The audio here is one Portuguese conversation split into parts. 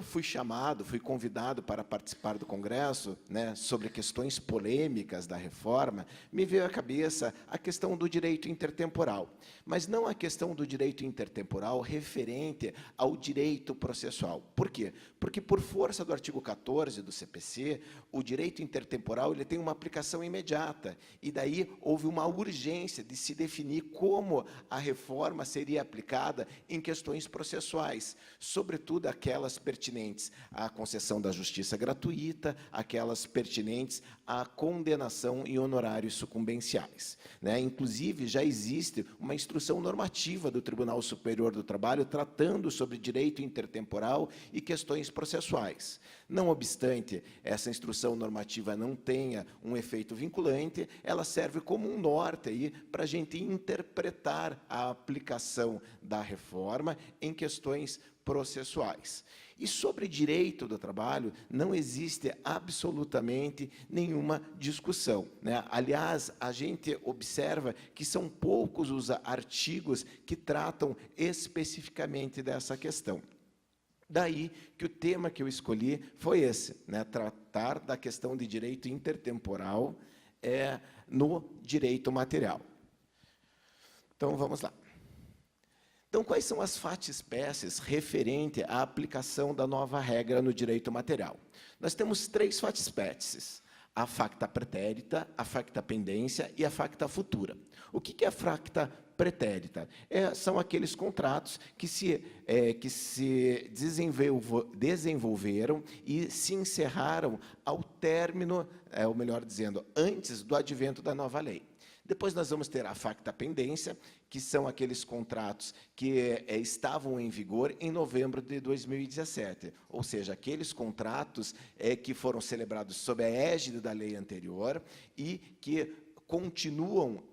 fui convidado para participar do congresso, né, sobre questões polêmicas da reforma, me veio à cabeça a questão do direito intertemporal, mas não a questão do direito intertemporal referente ao direito processual. Por quê? Porque, por força do artigo 14 do CPC, o direito intertemporal ele tem uma aplicação imediata, e daí houve uma urgência de se definir como a reforma seria aplicada em questões processuais, sobretudo aquelas pertinentes à concessão da justiça gratuita, aquelas pertinentes à condenação em honorários sucumbenciais, né? Inclusive, já existe uma instrução normativa do Tribunal Superior do Trabalho tratando sobre direito intertemporal e questões processuais. Não obstante essa instrução normativa não tenha um efeito vinculante, ela serve como um norte aí para a gente interpretar a aplicação da reforma em questões processuais. E sobre direito do trabalho, não existe absolutamente nenhuma discussão, né? Aliás, a gente observa que são poucos os artigos que tratam especificamente dessa questão. Daí que o tema que eu escolhi foi esse, né? Tratar da questão de direito intertemporal no direito material. Então, vamos lá. Então, quais são as fatispécies referentes à aplicação da nova regra no direito material? Nós temos 3 fatispécies: a facta pretérita, a facta pendência e a facta futura. O que é a facta pretérita? São aqueles contratos que se desenvolveram e se encerraram ao término, ou melhor dizendo, antes do advento da nova lei. Depois nós vamos ter a facta pendência, que são aqueles contratos que estavam em vigor em novembro de 2017, ou seja, aqueles contratos que foram celebrados sob a égide da lei anterior e que continuam,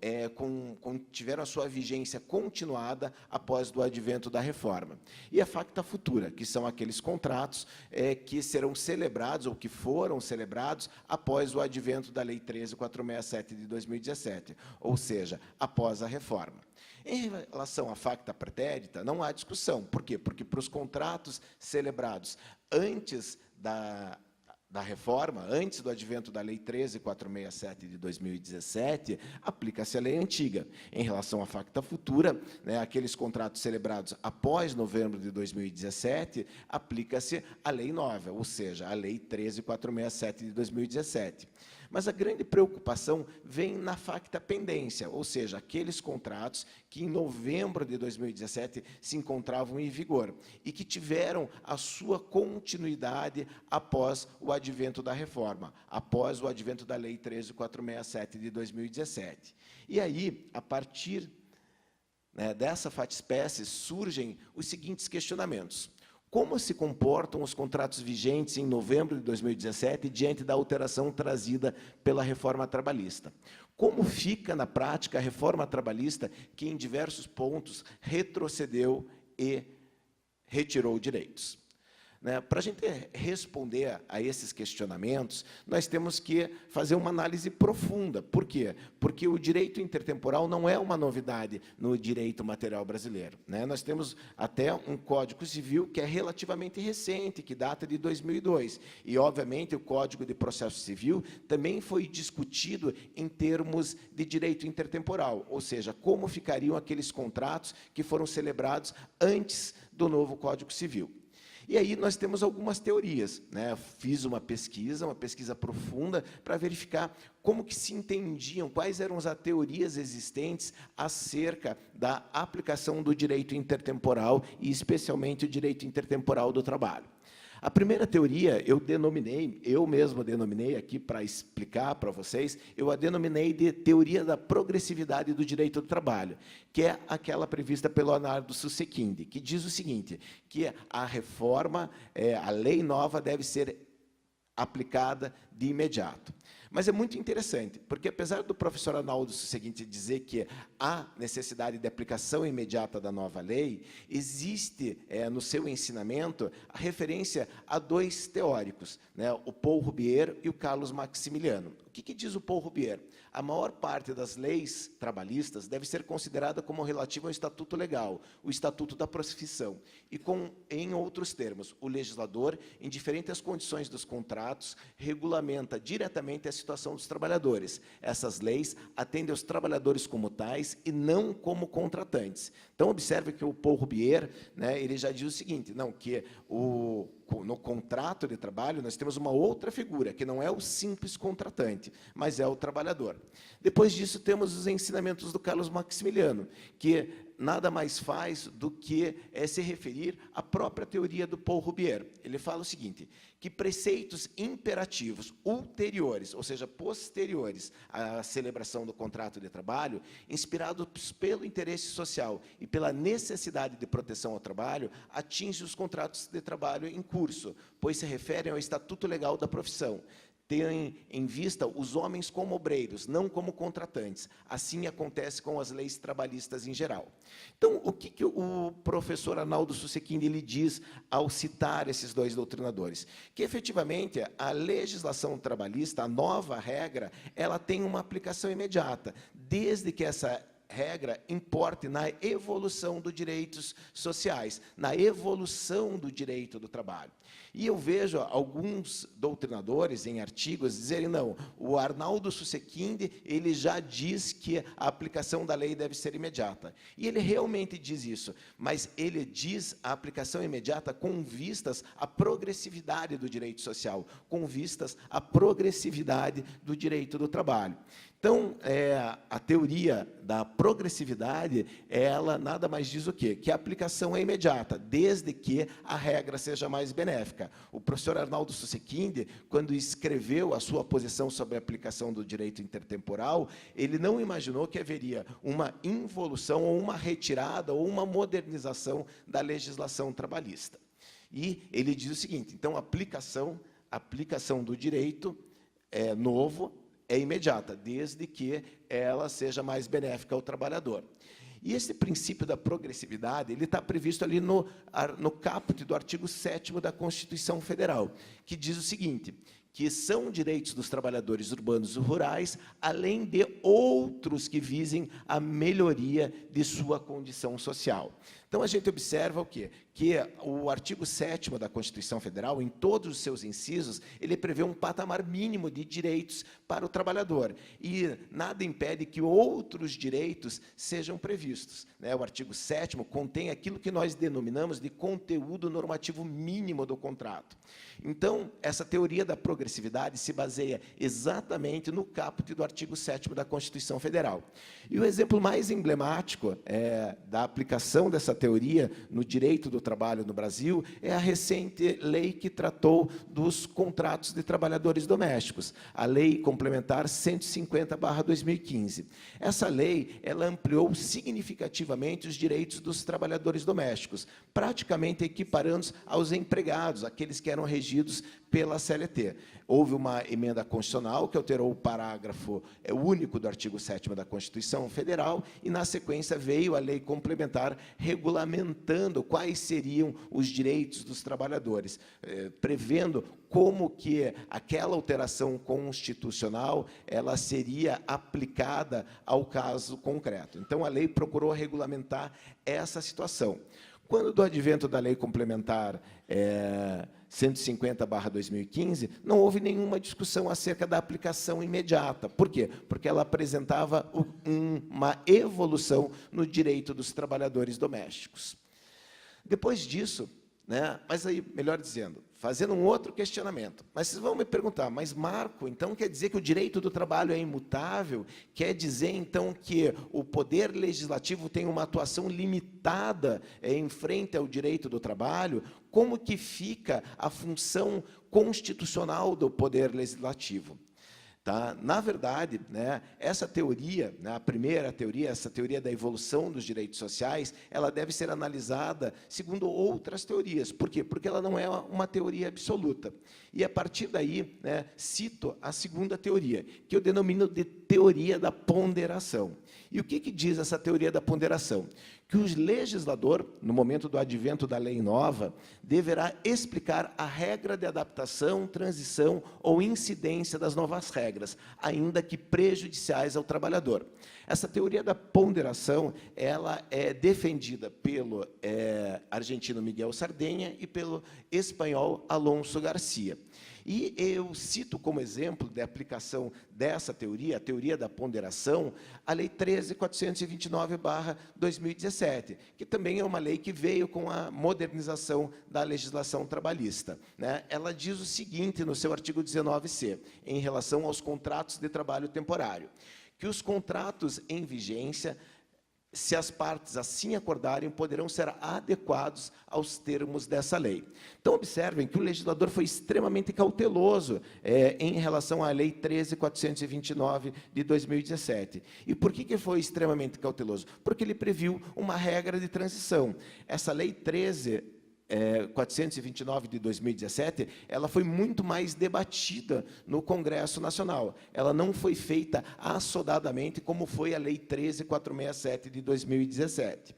tiveram a sua vigência continuada após o advento da reforma. E a facta futura, que são aqueles contratos que serão celebrados ou que foram celebrados após o advento da Lei 13.467 de 2017, ou seja, após a reforma. Em relação à facta pretérita, não há discussão. Por quê? Porque para os contratos celebrados antes da reforma, antes do advento da Lei 13.467 de 2017, aplica-se a lei antiga. Em relação à facta futura, né, aqueles contratos celebrados após novembro de 2017, aplica-se a lei nova, ou seja, a Lei 13.467 de 2017. Mas a grande preocupação vem na facta pendência, ou seja, aqueles contratos que em novembro de 2017 se encontravam em vigor e que tiveram a sua continuidade após o advento da reforma, após o advento da Lei 13.467 de 2017. E aí, a partir, né, dessa fatispécie, surgem os seguintes questionamentos. Como se comportam os contratos vigentes em novembro de 2017 diante da alteração trazida pela reforma trabalhista? Como fica, na prática, a reforma trabalhista que, em diversos pontos, retrocedeu e retirou direitos? Para a gente responder a esses questionamentos, nós temos que fazer uma análise profunda. Por quê? Porque o direito intertemporal não é uma novidade no direito material brasileiro, né? Nós temos até um Código Civil que é relativamente recente, que data de 2002. E, obviamente, o Código de Processo Civil também foi discutido em termos de direito intertemporal, ou seja, como ficariam aqueles contratos que foram celebrados antes do novo Código Civil. E aí nós temos algumas teorias, né? Fiz uma pesquisa profunda para verificar como que se entendiam, quais eram as teorias existentes acerca da aplicação do direito intertemporal e especialmente o direito intertemporal do trabalho. A primeira teoria eu mesmo denominei aqui para explicar para vocês, eu a denominei de teoria da progressividade do direito do trabalho, que é aquela prevista pelo Leonardo Susskind, que diz o seguinte, que a reforma, a lei nova deve ser aplicada de imediato. Mas é muito interessante, porque apesar do professor Arnaldo Suseguinte dizer que há necessidade de aplicação imediata da nova lei, existe no seu ensinamento a referência a dois teóricos, né, o Paul Roubier e o Carlos Maximiliano. O que diz o Paul Roubier? A maior parte das leis trabalhistas deve ser considerada como relativa ao estatuto legal, o estatuto da profissão, e em outros termos, o legislador, em diferentes condições dos contratos, regulamenta diretamente a situação dos trabalhadores. Essas leis atendem aos trabalhadores como tais e não como contratantes. Então, observe que o Paul Roubier, né, ele já diz o seguinte, não, que no contrato de trabalho, nós temos uma outra figura, que não é o simples contratante, mas é o trabalhador. Depois disso, temos os ensinamentos do Carlos Maximiliano, que nada mais faz do que se referir à própria teoria do Paul Roubier. Ele fala o seguinte, que preceitos imperativos ulteriores, ou seja, posteriores à celebração do contrato de trabalho, inspirados pelo interesse social e pela necessidade de proteção ao trabalho, atingem os contratos de trabalho em curso, pois se referem ao estatuto legal da profissão. Tem em vista os homens como obreiros, não como contratantes. Assim acontece com as leis trabalhistas em geral. Então, o que o professor Arnaldo Suseguinte ele diz ao citar esses dois doutrinadores? Que, efetivamente, a legislação trabalhista, a nova regra, ela tem uma aplicação imediata, desde que essa regra importe na evolução dos direitos sociais, na evolução do direito do trabalho. E eu vejo alguns doutrinadores em artigos dizerem, não, o Arnaldo Suseguinte, ele já diz que a aplicação da lei deve ser imediata. E ele realmente diz isso, mas ele diz a aplicação imediata com vistas à progressividade do direito social, com vistas à progressividade do direito do trabalho. Então, a teoria da progressividade, ela nada mais diz o quê? Que a aplicação é imediata, desde que a regra seja mais benéfica. O professor Arnaldo Suseguinte, quando escreveu a sua posição sobre a aplicação do direito intertemporal, ele não imaginou que haveria uma involução, ou uma retirada, ou uma modernização da legislação trabalhista. E ele diz o seguinte, então, a aplicação do direito novo, é imediata, desde que ela seja mais benéfica ao trabalhador. E esse princípio da progressividade, ele está previsto ali no caput do artigo 7º da Constituição Federal, que diz o seguinte, que são direitos dos trabalhadores urbanos e rurais, além de outros que visem a melhoria de sua condição social. Então, a gente observa o quê? Que o artigo 7º da Constituição Federal, em todos os seus incisos, ele prevê um patamar mínimo de direitos para o trabalhador. E nada impede que outros direitos sejam previstos, né? O artigo 7º contém aquilo que nós denominamos de conteúdo normativo mínimo do contrato. Então, essa teoria da progressividade se baseia exatamente no caput do artigo 7º da Constituição Federal. E o exemplo mais emblemático da aplicação dessa teoria no direito do trabalho no Brasil é a recente lei que tratou dos contratos de trabalhadores domésticos, a Lei Complementar 150/2015. Essa lei, ela ampliou significativamente os direitos dos trabalhadores domésticos, praticamente equiparando-os aos empregados, aqueles que eram regidos pela CLT. Houve uma emenda constitucional que alterou o parágrafo único do artigo 7º da Constituição Federal e, na sequência, veio a lei complementar regulamentando quais seriam os direitos dos trabalhadores, prevendo como que aquela alteração constitucional ela seria aplicada ao caso concreto. Então, a lei procurou regulamentar essa situação. Quando do advento da lei complementar 150/2015, não houve nenhuma discussão acerca da aplicação imediata. Por quê? Porque ela apresentava uma evolução no direito dos trabalhadores domésticos. Depois disso, né, mas aí, melhor dizendo, fazendo um outro questionamento. Mas vocês vão me perguntar, mas Marco, então quer dizer que o direito do trabalho é imutável? Quer dizer, então, que o poder legislativo tem uma atuação limitada em frente ao direito do trabalho? Como que fica a função constitucional do poder legislativo? Tá? Na verdade, né, essa teoria, né, a primeira teoria, essa teoria da evolução dos direitos sociais, ela deve ser analisada segundo outras teorias. Por quê? Porque ela não é uma teoria absoluta. E, a partir daí, né, cito a segunda teoria, que eu denomino de teoria da ponderação. E o que diz essa teoria da ponderação? Que o legislador, no momento do advento da lei nova, deverá explicar a regra de adaptação, transição ou incidência das novas regras, ainda que prejudiciais ao trabalhador. Essa teoria da ponderação, ela é defendida pelo argentino Miguel Sardenha e pelo espanhol Alonso Garcia. E eu cito como exemplo de aplicação dessa teoria, a teoria da ponderação, a Lei 13.429/2017, que também é uma lei que veio com a modernização da legislação trabalhista, né? Ela diz o seguinte no seu artigo 19c, em relação aos contratos de trabalho temporário, que os contratos em vigência, se as partes assim acordarem, poderão ser adequados aos termos dessa lei. Então, observem que o legislador foi extremamente cauteloso em relação à Lei 13.429/2017. E por que foi extremamente cauteloso? Porque ele previu uma regra de transição. Essa Lei 429/2017, ela foi muito mais debatida no Congresso Nacional. Ela não foi feita assodadamente como foi a Lei 13.467/2017.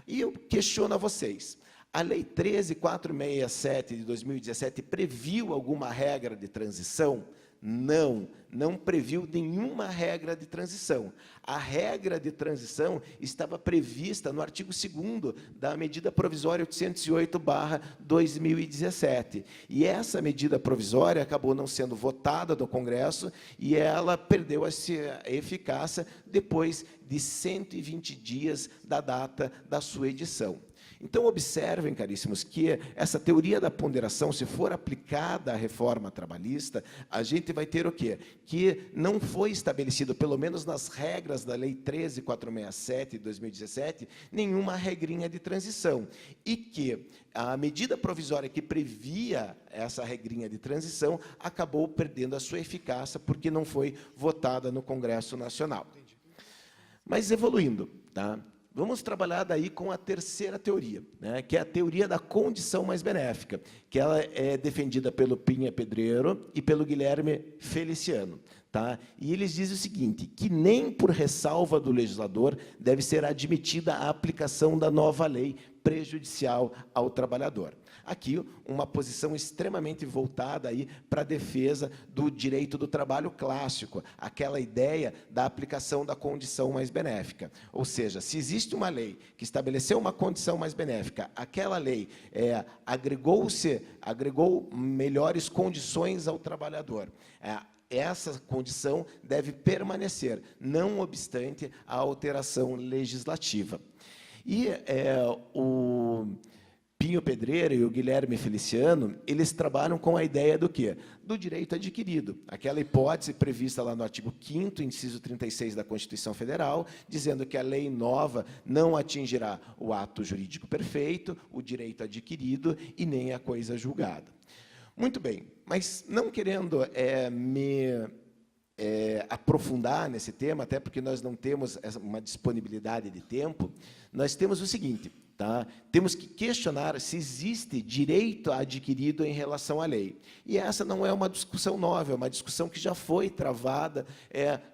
E eu questiono a vocês, a Lei 13.467/2017 previu alguma regra de transição? Não previu nenhuma regra de transição. A regra de transição estava prevista no artigo 2º da medida provisória 808/2017. E essa medida provisória acabou não sendo votada no Congresso e ela perdeu a eficácia depois de 120 dias da data da sua edição. Então, observem, caríssimos, que essa teoria da ponderação, se for aplicada à reforma trabalhista, a gente vai ter o quê? Que não foi estabelecido, pelo menos nas regras da Lei 13.467/2017, nenhuma regrinha de transição. E que a medida provisória que previa essa regrinha de transição acabou perdendo a sua eficácia porque não foi votada no Congresso Nacional. Mas, evoluindo, tá? Vamos trabalhar daí com a terceira teoria, né, que é a teoria da condição mais benéfica, que ela é defendida pelo Pinha Pedreiro e pelo Guilherme Feliciano. Tá? E eles dizem o seguinte, que nem por ressalva do legislador deve ser admitida a aplicação da nova lei prejudicial ao trabalhador. Aqui, uma posição extremamente voltada aí para a defesa do direito do trabalho clássico, aquela ideia da aplicação da condição mais benéfica. Ou seja, se existe uma lei que estabeleceu uma condição mais benéfica, aquela lei agregou melhores condições ao trabalhador. Essa condição deve permanecer, não obstante a alteração legislativa. E o Pinho Pedreira e o Guilherme Feliciano, eles trabalham com a ideia do quê? Do direito adquirido, aquela hipótese prevista lá no artigo 5º, inciso 36 da Constituição Federal, dizendo que a lei nova não atingirá o ato jurídico perfeito, o direito adquirido e nem a coisa julgada. Muito bem, mas não querendo aprofundar nesse tema, até porque nós não temos uma disponibilidade de tempo, nós temos o seguinte, tá? Temos que questionar se existe direito adquirido em relação à lei. E essa não é uma discussão nova, é uma discussão que já foi travada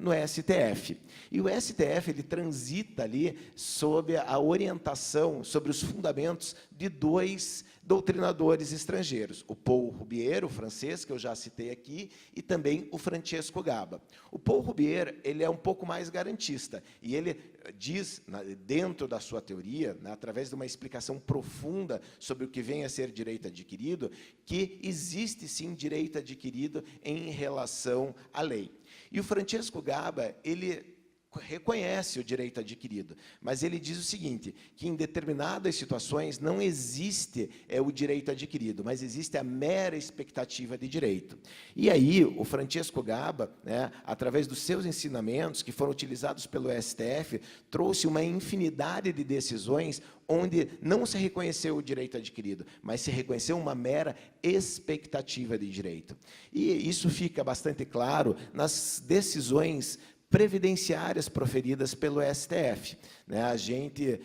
no STF. E o STF ele transita ali sob a orientação, sobre os fundamentos de dois doutrinadores estrangeiros, o Paul Roubier, o francês, que eu já citei aqui, e também o Francesco Gaba. O Paul Roubier ele é um pouco mais garantista, e ele diz, dentro da sua teoria, através de uma explicação profunda sobre o que vem a ser direito adquirido, que existe, sim, direito adquirido em relação à lei. E o Francesco Gaba, ele reconhece o direito adquirido, mas ele diz o seguinte, que em determinadas situações não existe o direito adquirido, mas existe a mera expectativa de direito. E aí, o Francesco Gaba, né, através dos seus ensinamentos, que foram utilizados pelo STF, trouxe uma infinidade de decisões onde não se reconheceu o direito adquirido, mas se reconheceu uma mera expectativa de direito. E isso fica bastante claro nas decisões previdenciárias proferidas pelo STF. Né? A gente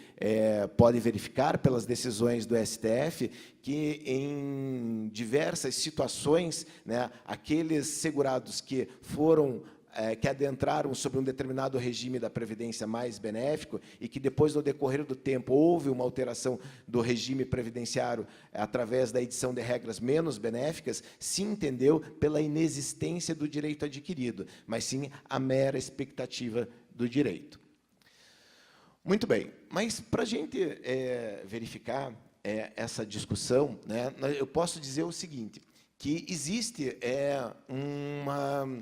pode verificar pelas decisões do STF que, em diversas situações, né, aqueles segurados que foram que adentraram sobre um determinado regime da previdência mais benéfico e que depois, no decorrer do tempo, houve uma alteração do regime previdenciário através da edição de regras menos benéficas, se entendeu pela inexistência do direito adquirido, mas sim a mera expectativa do direito. Muito bem, mas para a gente verificar essa discussão, né, eu posso dizer o seguinte, que existe uma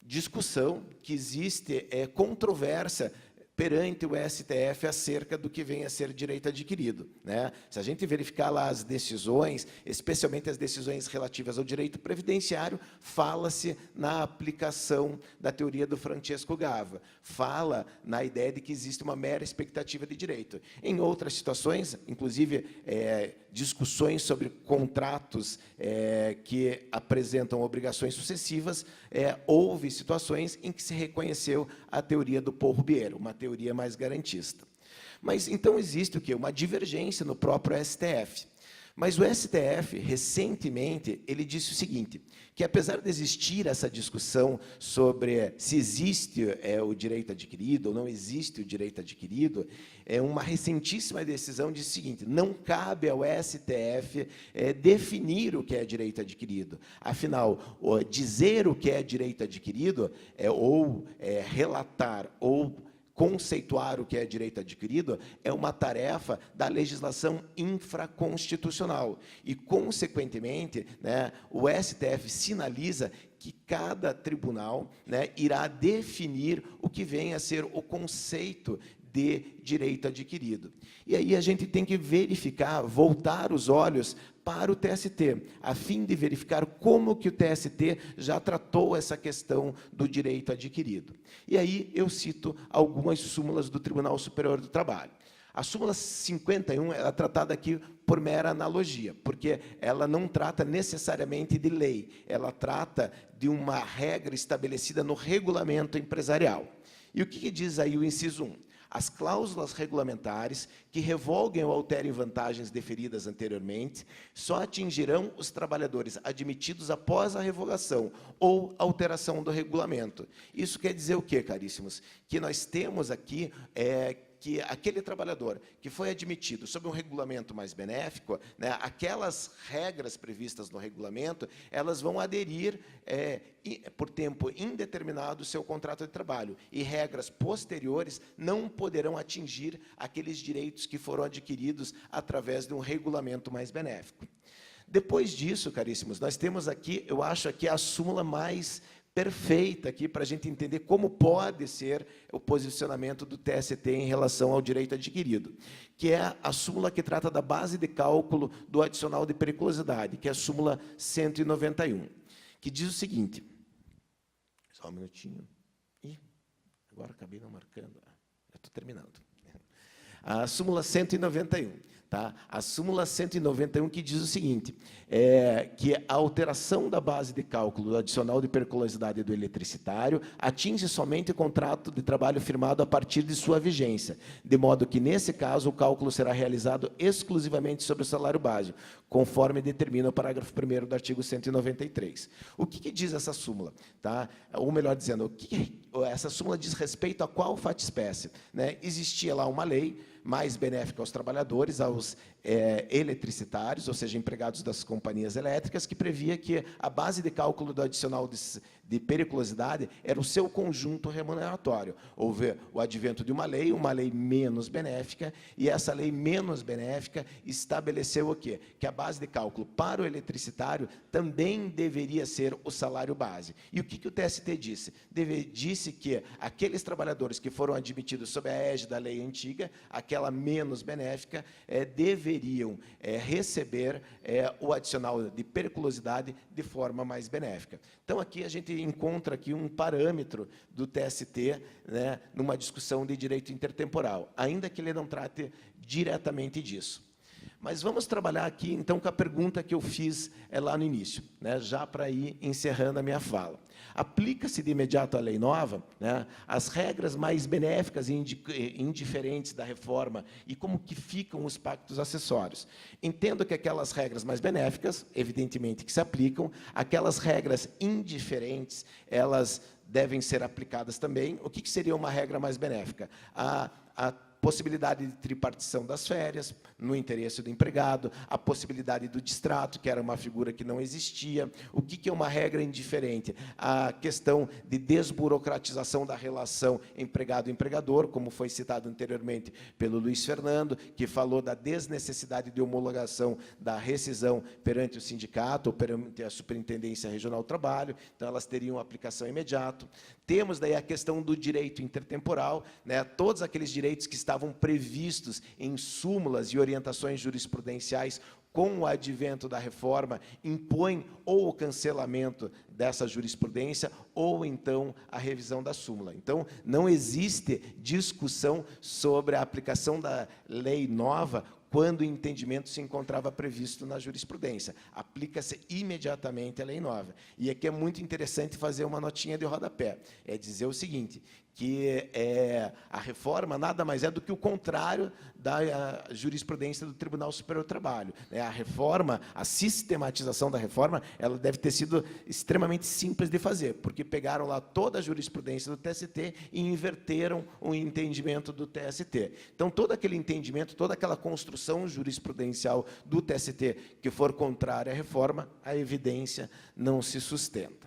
discussão, que existe controvérsia perante o STF acerca do que vem a ser direito adquirido. Né? Se a gente verificar lá as decisões, especialmente as decisões relativas ao direito previdenciário, fala-se na aplicação da teoria do Francesco Gava, fala na ideia de que existe uma mera expectativa de direito. Em outras situações, inclusive discussões sobre contratos que apresentam obrigações sucessivas, houve situações em que se reconheceu a teoria do Paul Rubiero, uma teoria mais garantista. Mas, então, existe o quê? Uma divergência no próprio STF. Mas o STF, recentemente, ele disse o seguinte, que apesar de existir essa discussão sobre se existe o direito adquirido ou não existe o direito adquirido, uma recentíssima decisão diz o seguinte, não cabe ao STF definir o que é direito adquirido. Afinal, dizer o que é direito adquirido, ou relatar, ou conceituar o que é direito adquirido é uma tarefa da legislação infraconstitucional. E, consequentemente, né, o STF sinaliza que cada tribunal, né, irá definir o que vem a ser o conceito de direito adquirido. E aí a gente tem que verificar, voltar os olhos para o TST, a fim de verificar como que o TST já tratou essa questão do direito adquirido. E aí eu cito algumas súmulas do Tribunal Superior do Trabalho. A súmula 51 é tratada aqui por mera analogia, porque ela não trata necessariamente de lei, ela trata de uma regra estabelecida no regulamento empresarial. E o que diz aí o inciso 1? As cláusulas regulamentares que revoguem ou alterem vantagens deferidas anteriormente só atingirão os trabalhadores admitidos após a revogação ou alteração do regulamento. Isso quer dizer o quê, caríssimos? Que nós temos aqui que aquele trabalhador que foi admitido sob um regulamento mais benéfico, né, aquelas regras previstas no regulamento, elas vão aderir por tempo indeterminado ao seu contrato de trabalho, e regras posteriores não poderão atingir aqueles direitos que foram adquiridos através de um regulamento mais benéfico. Depois disso, caríssimos, nós temos aqui, eu acho aqui a súmula mais perfeita aqui para a gente entender como pode ser o posicionamento do TST em relação ao direito adquirido, que é a súmula que trata da base de cálculo do adicional de periculosidade, que é a súmula 191, que diz o seguinte, só um minutinho, agora acabei não marcando, já estou terminando. A súmula 191, tá? A súmula 191 que diz o seguinte, que a alteração da base de cálculo do adicional de periculosidade do eletricitário atinge somente o contrato de trabalho firmado a partir de sua vigência, de modo que, nesse caso, o cálculo será realizado exclusivamente sobre o salário básico, conforme determina o parágrafo 1º do artigo 193. O que diz essa súmula? Tá? Ou, melhor dizendo, essa súmula diz respeito a qual fato-espécie? Né? Existia lá uma lei mais benéfica aos trabalhadores, aos eletricitários, ou seja, empregados das companhias elétricas, que previa que a base de cálculo do adicional de periculosidade era o seu conjunto remuneratório. Houve o advento de uma lei menos benéfica, e essa lei menos benéfica estabeleceu o quê? Que a base de cálculo para o eletricitário também deveria ser o salário base. E o que o TST disse? Disse que aqueles trabalhadores que foram admitidos sob a égide da lei antiga, aquela menos benéfica, deveriam receber o adicional de periculosidade de forma mais benéfica. Então, aqui a gente encontra aqui um parâmetro do TST, né, numa discussão de direito intertemporal, ainda que ele não trate diretamente disso. Mas vamos trabalhar aqui, então, com a pergunta que eu fiz lá no início, né, já para ir encerrando a minha fala. Aplica-se de imediato a lei nova, né, as regras mais benéficas e indiferentes da reforma e como que ficam os pactos acessórios. Entendo que aquelas regras mais benéficas, evidentemente, que se aplicam, aquelas regras indiferentes, elas devem ser aplicadas também. O que seria uma regra mais benéfica? A possibilidade de tripartição das férias, no interesse do empregado, a possibilidade do distrato, que era uma figura que não existia. O que é uma regra indiferente? A questão de desburocratização da relação empregado-empregador, como foi citado anteriormente pelo Luiz Fernando, que falou da desnecessidade de homologação da rescisão perante o sindicato ou perante a Superintendência Regional do Trabalho, então elas teriam aplicação imediata. Temos daí a questão do direito intertemporal, né, todos aqueles direitos que estavam previstos em súmulas e orientações jurisprudenciais com o advento da reforma, impõem ou o cancelamento dessa jurisprudência ou, então, a revisão da súmula. Então, não existe discussão sobre a aplicação da lei nova quando o entendimento se encontrava previsto na jurisprudência. Aplica-se imediatamente a lei nova. E aqui é muito interessante fazer uma notinha de rodapé. É dizer o seguinte, que a reforma nada mais é do que o contrário da jurisprudência do Tribunal Superior do Trabalho. A reforma, a sistematização da reforma, ela deve ter sido extremamente simples de fazer, porque pegaram lá toda a jurisprudência do TST e inverteram o entendimento do TST. Então, todo aquele entendimento, toda aquela construção jurisprudencial do TST que for contrária à reforma, a evidência não se sustenta.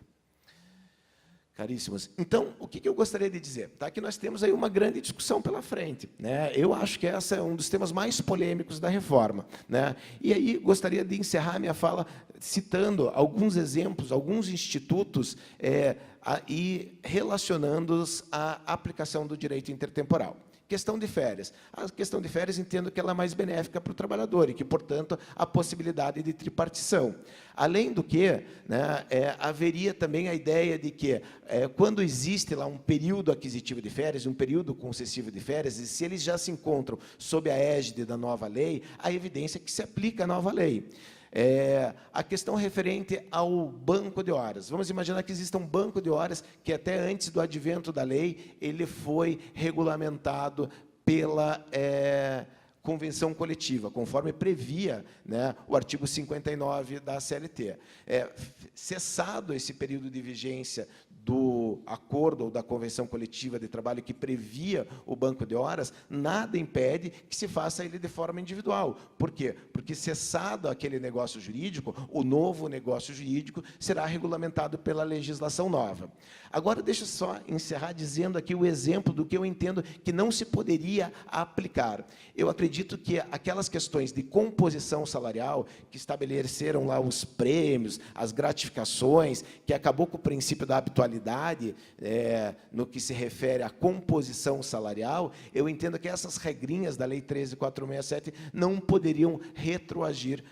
Caríssimos, então, o que eu gostaria de dizer? Tá? Que nós temos aí uma grande discussão pela frente, né? Eu acho que esse é um dos temas mais polêmicos da reforma, né? E aí gostaria de encerrar a minha fala citando alguns exemplos, alguns institutos e relacionando-os à aplicação do direito intertemporal. Questão de férias. A questão de férias, entendo que ela é mais benéfica para o trabalhador e que, portanto, a possibilidade de tripartição. Além do que, né, haveria também a ideia de que, quando existe lá um período aquisitivo de férias, um período concessivo de férias, e se eles já se encontram sob a égide da nova lei, a evidência é que se aplica a nova lei. A questão referente ao banco de horas. Vamos imaginar que exista um banco de horas que, até antes do advento da lei, ele foi regulamentado pela convenção coletiva, conforme previa, né, o artigo 59 da CLT. Cessado esse período de vigência do acordo ou da convenção coletiva de trabalho que previa o banco de horas, nada impede que se faça ele de forma individual. Por quê? Porque, cessado aquele negócio jurídico, o novo negócio jurídico será regulamentado pela legislação nova. Agora, deixa eu só encerrar dizendo aqui o exemplo do que eu entendo que não se poderia aplicar. Eu acredito que aquelas questões de composição salarial, que estabeleceram lá os prêmios, as gratificações, que acabou com o princípio da habitualidade, no que se refere à composição salarial, eu entendo que essas regrinhas da Lei 13.467 não poderiam retroagir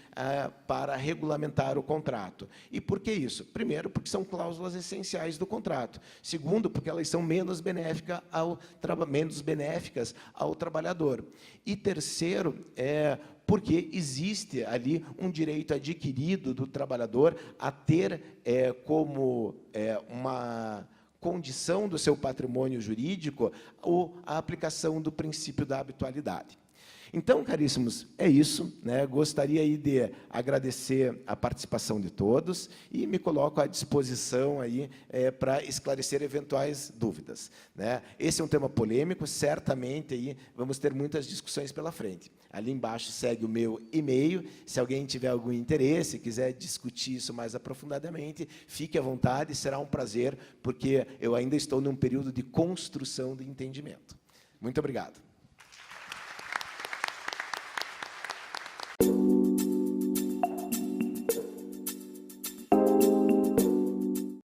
para regulamentar o contrato. E por que isso? Primeiro, porque são cláusulas essenciais do contrato. Segundo, porque elas são menos benéficas ao trabalhador. E terceiro, porque existe ali um direito adquirido do trabalhador a ter como uma condição do seu patrimônio jurídico a aplicação do princípio da habitualidade. Então, caríssimos, é isso, né? Gostaria aí de agradecer a participação de todos e me coloco à disposição aí para esclarecer eventuais dúvidas, né? Esse é um tema polêmico, certamente aí vamos ter muitas discussões pela frente. Ali embaixo segue o meu e-mail, se alguém tiver algum interesse, quiser discutir isso mais aprofundadamente, fique à vontade, será um prazer, porque eu ainda estou num período de construção de entendimento. Muito obrigado.